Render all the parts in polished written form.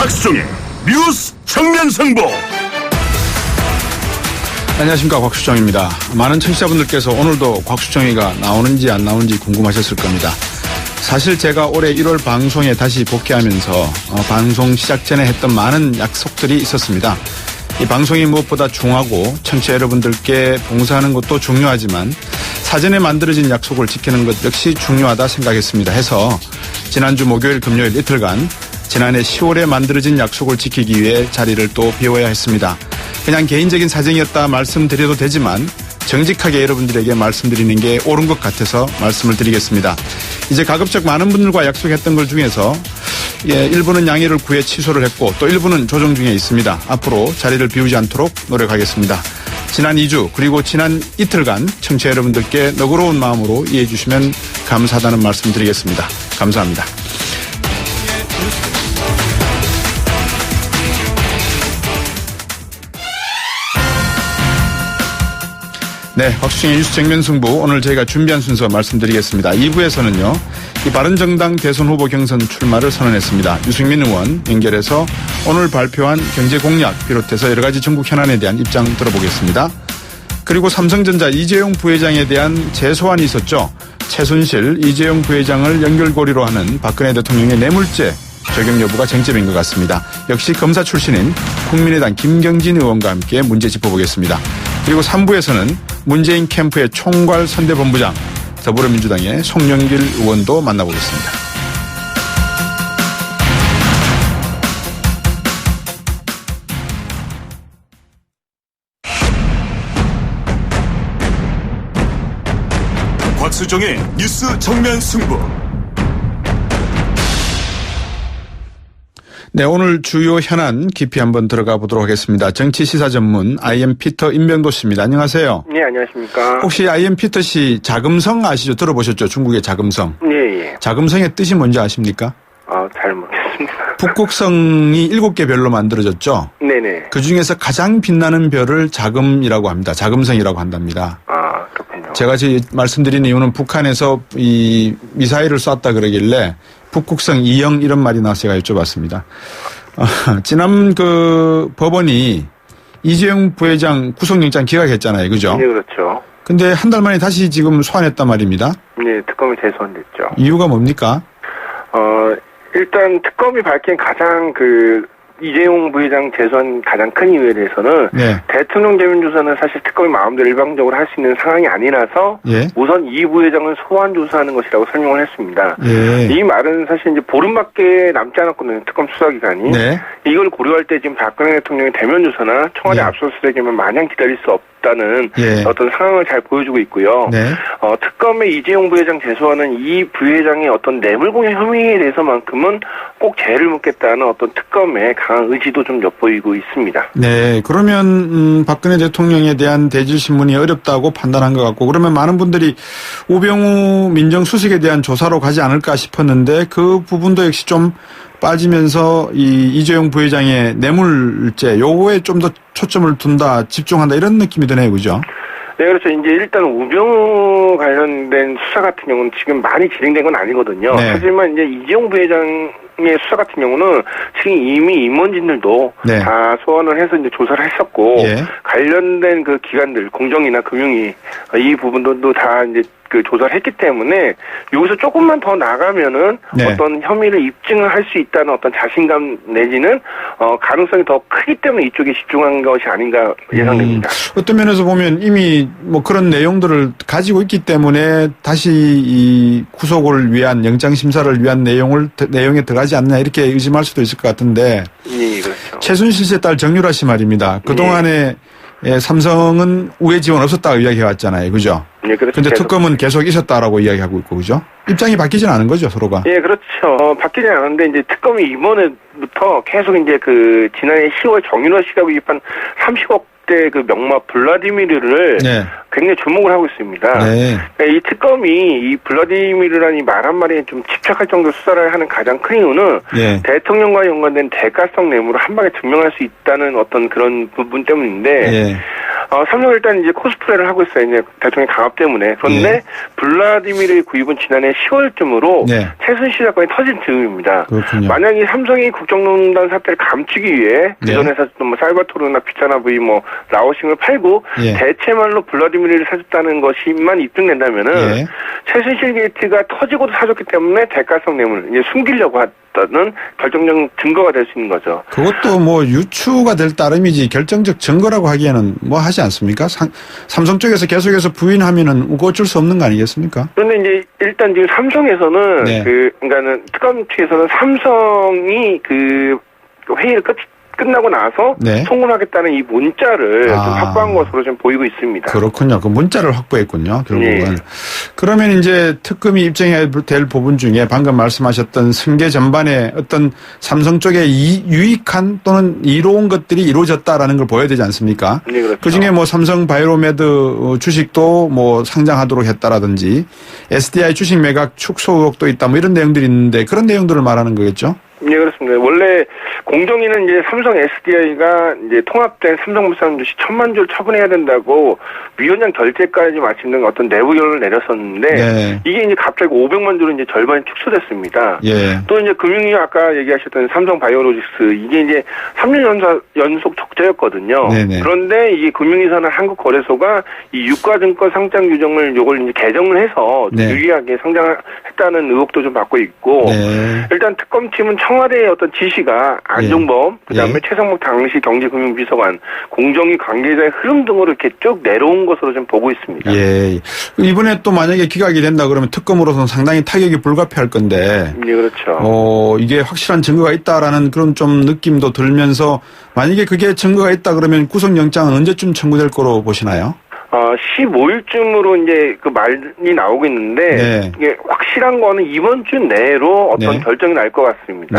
곽수정의 뉴스 정면승부. 안녕하십니까, 곽수정입니다. 많은 청취자분들께서 오늘도 곽수정이가 나오는지 안 나오는지 궁금하셨을 겁니다. 사실 제가 올해 1월 방송에 다시 복귀하면서 방송 시작 전에 했던 많은 약속들이 있었습니다. 이 방송이 무엇보다 중요하고 청취자 여러분들께 봉사하는 것도 중요하지만 사전에 만들어진 약속을 지키는 것 역시 중요하다 생각했습니다. 해서 지난주 목요일 금요일 이틀간 지난해 10월에 만들어진 약속을 지키기 위해 자리를 또 비워야 했습니다. 그냥 개인적인 사정이었다 말씀드려도 되지만 정직하게 여러분들에게 말씀드리는 게 옳은 것 같아서 말씀을 드리겠습니다. 이제 가급적 많은 분들과 약속했던 것 중에서 일부는 양해를 구해 취소를 했고 또 일부는 조정 중에 있습니다. 앞으로 자리를 비우지 않도록 노력하겠습니다. 지난 2주 그리고 지난 이틀간 청취자 여러분들께 너그러운 마음으로 이해해 주시면 감사하다는 말씀 드리겠습니다. 감사합니다. 네, 곽수정의 뉴스 정면승부 오늘 저희가 준비한 순서 말씀드리겠습니다. 2부에서는요. 이 바른정당 대선 후보 경선 출마를 선언했습니다. 유승민 의원 연결해서 오늘 발표한 경제 공약 비롯해서 여러 가지 전국 현안에 대한 입장 들어보겠습니다. 그리고 삼성전자 이재용 부회장에 대한 재소환이 있었죠. 최순실 이재용 부회장을 연결고리로 하는 박근혜 대통령의 뇌물죄 적용 여부가 쟁점인 것 같습니다. 역시 검사 출신인 국민의당 김경진 의원과 함께 문제 짚어보겠습니다. 그리고 3부에서는 문재인 캠프의 총괄 선대본부장 더불어민주당의 송영길 의원도 만나보겠습니다. 곽수정의 뉴스 정면승부. 네, 오늘 주요 현안 깊이 한번 들어가 보도록 하겠습니다. 정치 시사 전문 IM 피터 임병도 씨입니다. 안녕하세요. 네, 안녕하십니까. 혹시 IM 피터 씨 자금성 아시죠? 들어보셨죠? 중국의 자금성. 예. 자금성의 뜻이 뭔지 아십니까? 잘 모르겠습니다. 북극성이 7개 별로 만들어졌죠? 네네. 그 중에서 가장 빛나는 별을 자금이라고 합니다. 자금성이라고 한답니다. 그렇군요. 제가 말씀드린 이유는 북한에서 이 미사일을 쐈다 그러길래 북극성 2형 이런 말이 나와서 제가 여쭤봤습니다. 지난 법원이 이재용 부회장 구속영장 기각했잖아요. 그죠? 네, 그렇죠. 근데 한 달 만에 다시 지금 소환했단 말입니다. 네, 특검이 재소환됐죠. 이유가 뭡니까? 일단 특검이 밝힌 가장 이재용 부회장 재소환 가장 큰 이유에 대해서는 네. 대통령 개면 조사는 사실 특검이 마음대로 일방적으로 할 수 있는 상황이 아니라서 예. 우선 이 부회장을 소환 조사하는 것이라고 설명을 했습니다. 예. 이 말은 사실 이제 보름밖에 남지 않았거든요. 특검 수사 기간이. 네. 이걸 고려할 때 지금 박근혜 대통령의 대면 조사나 청와대 네. 압수수색이면 마냥 기다릴 수 없다는 예. 어떤 상황을 잘 보여주고 있고요. 네. 특검의 이재용 부회장 재소환은 이 부회장의 어떤 뇌물공여 혐의에 대해서만큼은 꼭 죄를 묻겠다는 어떤 특검의 강한 의지도 좀 엿보이고 있습니다. 네. 그러면 박근혜 대통령에 대한 대질신문이 어렵다고 판단한 것 같고 그러면 많은 분들이 우병우 민정수석에 대한 조사로 가지 않을까 싶었는데 그 부분도 역시 좀 빠지면서 이재용 부회장의 뇌물죄 요거에 좀 더 초점을 둔다 집중한다 이런 느낌이 드네요. 그죠? 네, 그렇죠. 이제 일단 우병우 관련된 수사 같은 경우는 지금 많이 진행된 건 아니거든요. 네. 하지만 이제 이재용 부회장의 수사 같은 경우는 지금 이미 임원진들도 네. 다 소환을 해서 이제 조사를 했었고 예. 관련된 그 기관들 공정이나 금융위 이 부분도 다 이제 조사를 했기 때문에 여기서 조금만 더 나가면은 네. 어떤 혐의를 입증을 할 수 있다는 어떤 자신감 내지는 가능성이 더 크기 때문에 이쪽에 집중한 것이 아닌가 예상됩니다. 어떤 면에서 보면 이미 뭐 그런 내용들을 가지고 있기 때문에 다시 이 구속을 위한 영장 심사를 위한 내용에 들어가지 않느냐 이렇게 의심할 수도 있을 것 같은데. 네, 그렇죠. 최순실 씨의 딸 정유라 씨 말입니다. 그동안에 삼성은 우회 지원 없었다고 이야기해왔잖아요. 그죠? 네, 그렇죠. 근데 특검은 계속 있었다라고 이야기하고 있고, 그죠? 입장이 바뀌진 않은 거죠, 서로가. 예, 그렇죠. 바뀌지 않았는데, 이제 특검이 이번에부터 계속 이제 지난해 10월 정유라 씨가 구입한 30억 대 명마 블라디미르를 네. 굉장히 주목을 하고 있습니다. 네. 이 특검이 이 블라디미르라는 이 말 한마디에 좀 집착할 정도 수사를 하는 가장 큰 이유는 네. 대통령과 연관된 대가성 뇌물을 한 방에 증명할 수 있다는 어떤 그런 부분 때문인데 네. 삼성은 일단 이제 코스프레를 하고 있어요. 이제 대통령 강압 때문에. 그런데 블라디미르의 구입은 지난해 10월쯤으로 최순실 사건이 터진 즈음입니다. 그렇군요. 만약에 삼성이 국정농단 사태를 감추기 위해 그전에서 뭐 살바토르나 비타나 V 뭐 라오싱을 팔고 대체말로 블라디미르를 사줬다는 것이만 입증된다면은 최순실 게이트가 터지고도 사줬기 때문에 대가성 뇌물 이제 숨기려고 했다는 결정적 증거가 될 수 있는 거죠. 그것도 뭐 유추가 될 따름이지 결정적 증거라고 하기에는 뭐 하지 않습니까? 삼성 쪽에서 계속해서 부인하면은 어쩔 수 없는 거 아니겠습니까? 그런데 이제 일단 지금 삼성에서는 그러니까는 특검 측에서는 삼성이 그 회의를 끝나고 나서 송금하겠다는 이 문자를 좀 확보한 것으로 좀 보이고 있습니다. 그렇군요. 그 문자를 확보했군요. 결국은. 그러면 이제 특검이 입증해야 될 부분 중에 방금 말씀하셨던 승계 전반에 어떤 삼성 쪽에 유익한 또는 이로운 것들이 이루어졌다라는 걸 보여야 되지 않습니까? 네, 그렇죠. 그중에 뭐 삼성 바이오메드 주식도 뭐 상장하도록 했다라든지 SDI 주식 매각 축소 의혹도 있다 뭐 이런 내용들이 있는데 그런 내용들을 말하는 거겠죠? 네, 그렇습니다. 원래 공정위는 이제 삼성 SDI가 이제 통합된 삼성물산 주식 1,000만 주를 처분해야 된다고 위원장 결재까지 마치는 어떤 내부 결론을 내렸었는데 이게 이제 갑자기 500만 주로 이제 절반이 축소됐습니다. 또 이제 금융위 아까 얘기하셨던 삼성 바이오로직스 이게 이제 3년 연속 적자였거든요. 그런데 이게 금융위사나 한국거래소가 이 유가증권 상장 규정을 요걸 이제 개정을 해서 유리하게 상장했다는 의혹도 좀 받고 있고 일단 특검팀은 청와대의 어떤 지시가 안종범, 그다음에 최성목 당시 경제금융비서관, 공정위 관계자의 흐름 등으로 이렇게 쭉 내려온 것으로 좀 보고 있습니다. 이번에 또 만약에 기각이 된다 그러면 특검으로서는 상당히 타격이 불가피할 건데. 네, 그렇죠. 이게 확실한 증거가 있다라는 그런 좀 느낌도 들면서 만약에 그게 증거가 있다 그러면 구속영장은 언제쯤 청구될 거로 보시나요? 15일쯤으로 이제 그 말이 나오고 있는데 이게 확실한 거는 이번 주 내로 어떤 결정이 날 것 같습니다.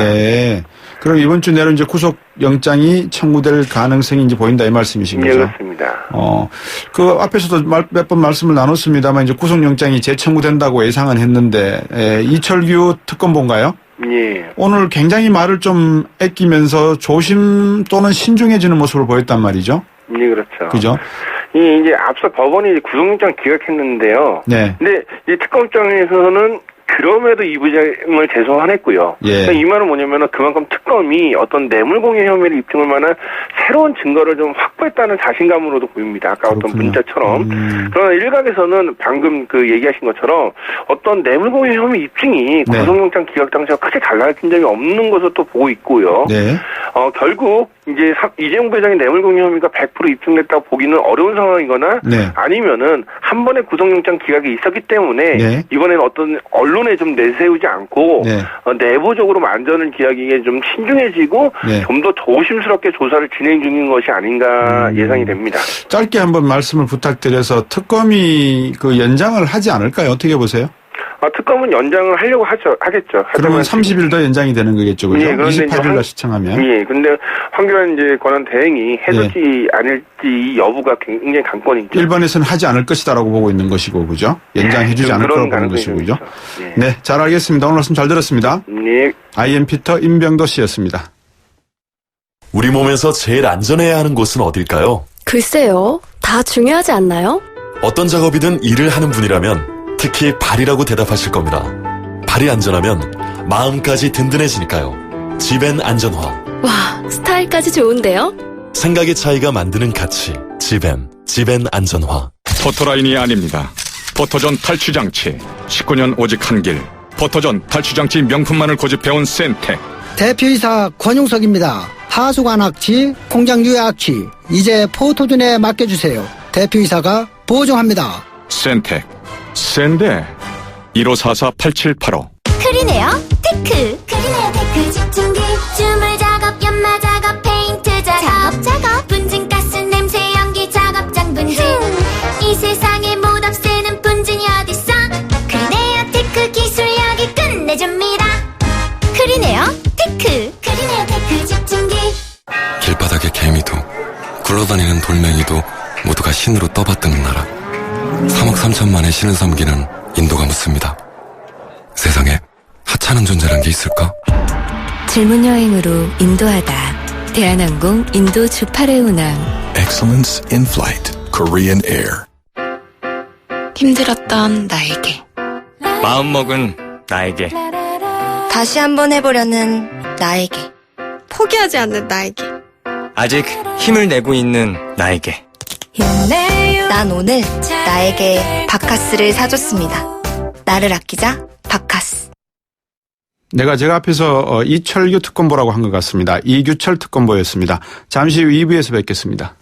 그럼 이번 주 내로 이제 구속영장이 청구될 가능성이 이제 보인다 이 말씀이신 거죠? 네, 그렇습니다. 그 앞에서도 몇 번 말씀을 나눴습니다만 이제 구속영장이 재청구된다고 예상은 했는데 이철규 특검본가요? 오늘 굉장히 말을 좀 아끼면서 조심 또는 신중해지는 모습을 보였단 말이죠? 네, 그렇죠. 그죠? 이제 앞서 법원이 구속영장 기각했는데요. 근데 이 특검장에서는 그럼에도 이 부장을 재소환했고요. 그러니까 이 말은 뭐냐면은 그만큼 특검이 어떤 뇌물공여 혐의를 입증할 만한 새로운 증거를 좀 확보했다는 자신감으로도 보입니다. 아까 어떤 문자처럼. 그러나 일각에서는 방금 그 얘기하신 것처럼 어떤 뇌물공여 혐의 입증이 구속영장 기각 당시와 크게 달라진 점이 없는 것으로 또 보고 있고요. 결국 이제 이재용 부회장의 뇌물공여 혐의가 100% 입증됐다고 보기는 어려운 상황이거나 아니면은 한 번의 구속영장 기각이 있었기 때문에 이번에는 어떤 언론에 좀 내세우지 않고 내부적으로 안전을 기하기에 좀 신중해지고 좀 더 조심스럽게 조사를 진행 중인 것이 아닌가 예상이 됩니다. 짧게 한번 말씀을 부탁드려서 특검이 그 연장을 하지 않을까요? 어떻게 보세요? 특검은 연장을 하려고 하겠죠. 그러면 30일 더 연장이 되는 거겠죠, 그죠? 28일 날 시청하면. 근데 황교안 이제 권한 대행이 해줄지 아닐지 여부가 굉장히 관건이죠. 일본에서는 하지 않을 것이다라고 보고 있는 것이고, 그죠? 연장해주지 않을 거라고 보는 것이고, 그죠? 네, 잘 알겠습니다. 오늘 말씀 잘 들었습니다. IM 피터 임병도 씨였습니다. 우리 몸에서 제일 안전해야 하는 곳은 어딜까요? 글쎄요. 다 중요하지 않나요? 어떤 작업이든 일을 하는 분이라면 특히 발이라고 대답하실 겁니다. 발이 안전하면 마음까지 든든해지니까요. 지벤 안전화. 와, 스타일까지 좋은데요? 생각의 차이가 만드는 가치. 지벤 안전화. 포토라인이 아닙니다. 포토존 탈취장치. 19년 오직 한 길. 포토존 탈취장치 명품만을 고집해온 센텍. 대표이사 권용석입니다. 하수관 악취, 공장 유해 악취, 이제 포토존에 맡겨주세요. 대표이사가 보증합니다. 센텍. 센데 1544-8785. 크리네어 테크. 크리네어 테크 집중기. 주물 작업, 연마 작업, 페인트 작업. 분진가스, 냄새, 연기 작업장 분진. 이 세상에 못 없애는 분진이 어딨어. 크리네어 테크 기술력이 끝내줍니다. 크리네어 테크. 크리네어 테크 집중기. 길바닥의 개미도 굴러다니는 돌멩이도 모두가 신으로 떠받드는 나라. 3억 3천만의 신을 섬기는 인도가 묻습니다. 세상에 하찮은 존재란 게 있을까? 질문 여행으로 인도하다. 대한항공 인도 주파레 운항. Excellence in Flight. Korean Air. 힘들었던 나에게, 마음먹은 나에게, 다시 한번 해보려는 나에게, 포기하지 않는 나에게. 아직 힘을 내고 있는 나에게. 난 오늘 나에게 바카스를 사줬습니다. 나를 아끼자, 바카스. 내가 제가 앞에서 이철규 특검보라고 한 것 같습니다. 이규철 특검보였습니다. 잠시 후 2부에서 뵙겠습니다.